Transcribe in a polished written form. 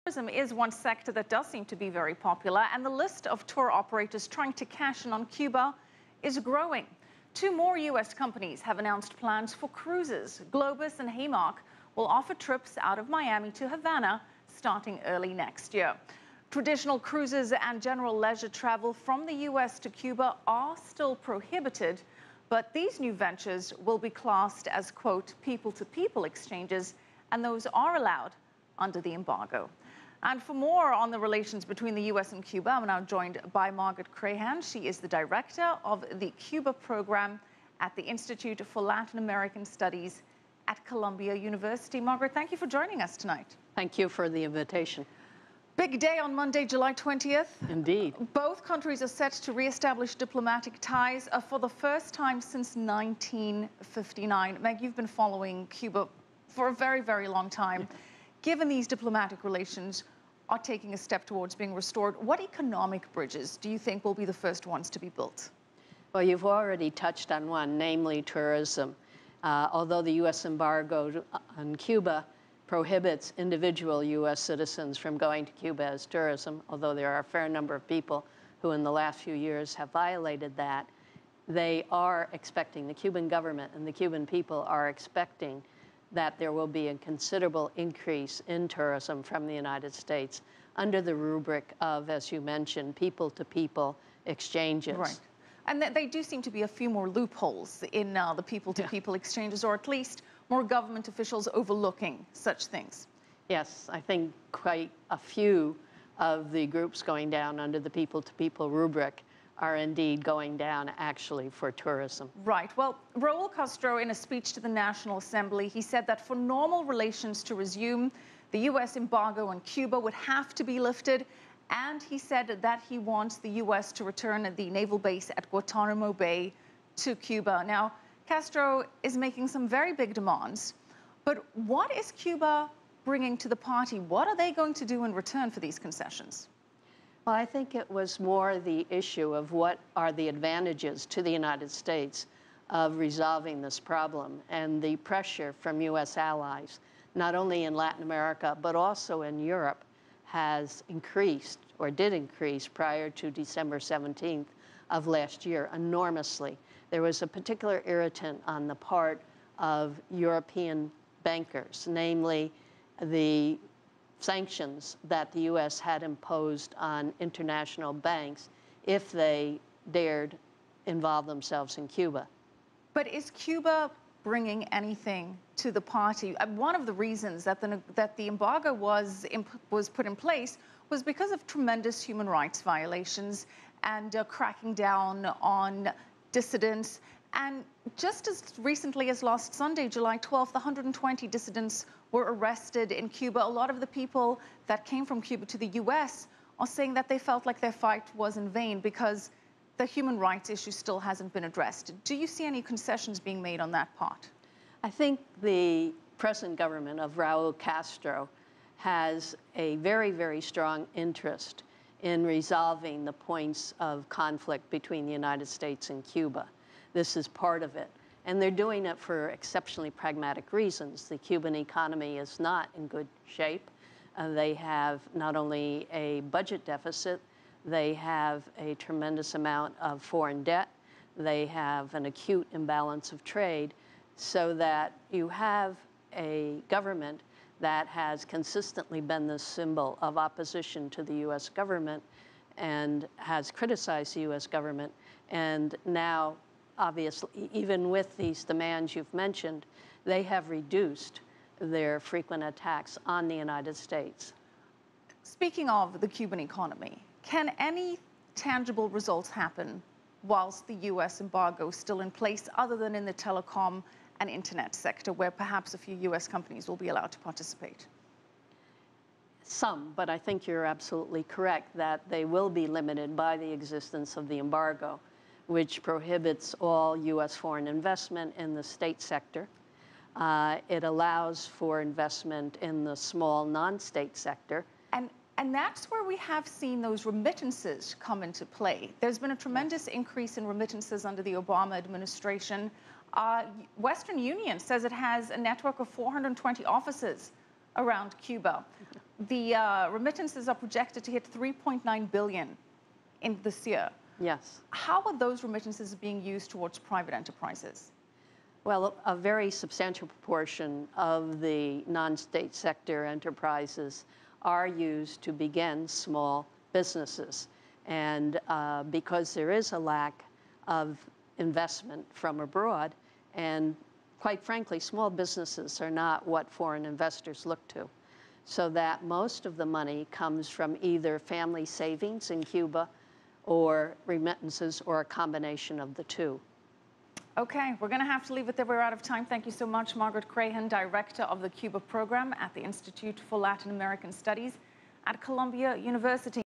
Tourism is one sector that does seem to be very popular, and the list of tour operators trying to cash in on Cuba is growing. Two more U.S. companies have announced plans for cruises. Globus and Haimark will offer trips out of Miami to Havana starting early next year. Traditional cruises and general leisure travel from the U.S. to Cuba are still prohibited, but these new ventures will be classed as, quote, people-to-people exchanges, and those are allowed under the embargo. And for more on the relations between the U.S. and Cuba, I'm now joined by Margaret Crahan. She is the director of the Cuba Program at the Institute for Latin American Studies at Columbia University. Margaret, thank you for joining us tonight. Thank you for the invitation. Big day on Monday, July 20th. Indeed. Both countries are set to reestablish diplomatic ties for the first time since 1959. Meg, you've been following Cuba for a very, very long time. Given these diplomatic relations are taking a step towards being restored, what economic bridges do you think will be the first ones to be built? Well, you've already touched on one, namely tourism. Although the U.S. embargo on Cuba prohibits individual U.S. citizens from going to Cuba as tourism, although there are a fair number of people who in the last few years have violated that, they are expecting, the Cuban government and the Cuban people are expecting that there will be a considerable increase in tourism from the United States under the rubric of, as you mentioned, people-to-people exchanges. Right. And they do seem to be a few more loopholes in the people-to-people exchanges, or at least more government officials overlooking such things. Yes, I think quite a few of the groups going down under the people-to-people rubric are indeed going down actually for tourism. Right. Well, Raul Castro, in a speech to the National Assembly, he said that for normal relations to resume, the U.S. embargo on Cuba would have to be lifted. And he said that he wants the U.S. to return the naval base at Guantanamo Bay to Cuba. Now, Castro is making some very big demands. But what is Cuba bringing to the party? What are they going to do in return for these concessions? Well, I think it was more the issue of what are the advantages to the United States of resolving this problem, and the pressure from U.S. allies, not only in Latin America, but also in Europe, has increased, or did increase prior to December 17th of last year, enormously. There was a particular irritant on the part of European bankers, namely the sanctions that the U.S. had imposed on international banks if they dared involve themselves in Cuba. But is Cuba bringing anything to the party? One of the reasons that the embargo was put in place was because of tremendous human rights violations and cracking down on dissidents. And just as recently as last Sunday, July 12th, 120 dissidents were arrested in Cuba. A lot of the people that came from Cuba to the U.S. are saying that they felt like their fight was in vain because the human rights issue still hasn't been addressed. Do you see any concessions being made on that part? I think the present government of Raul Castro has a very, very strong interest in resolving the points of conflict between the United States and Cuba. This is part of it. And they're doing it for exceptionally pragmatic reasons. The Cuban economy is not in good shape. They have not only a budget deficit, they have a tremendous amount of foreign debt. They have an acute imbalance of trade, so that you have a government that has consistently been the symbol of opposition to the U.S. government and has criticized the U.S. government. And now, obviously, even with these demands you've mentioned, they have reduced their frequent attacks on the United States. Speaking of the Cuban economy, can any tangible results happen whilst the U.S. embargo is still in place, other than in the telecom and internet sector, where perhaps a few U.S. companies will be allowed to participate? Some, but I think you're absolutely correct that they will be limited by the existence of the embargo, which prohibits all U.S. foreign investment in the state sector. It allows for investment in the small non-state sector. And that's where we have seen those remittances come into play. There's been a tremendous increase in remittances under the Obama administration. Western Union says it has a network of 420 offices around Cuba. the remittances are projected to hit 3.9 billion in this year. Yes. How are those remittances being used towards private enterprises? Well, a very substantial proportion of the non-state sector enterprises are used to begin small businesses. And because there is a lack of investment from abroad, and quite frankly, small businesses are not what foreign investors look to. So that most of the money comes from either family savings in Cuba or remittances or a combination of the two. Okay, we're going to have to leave it there. We're out of time. Thank you so much, Margaret Crahan, Director of the Cuba Program at the Institute for Latin American Studies at Columbia University.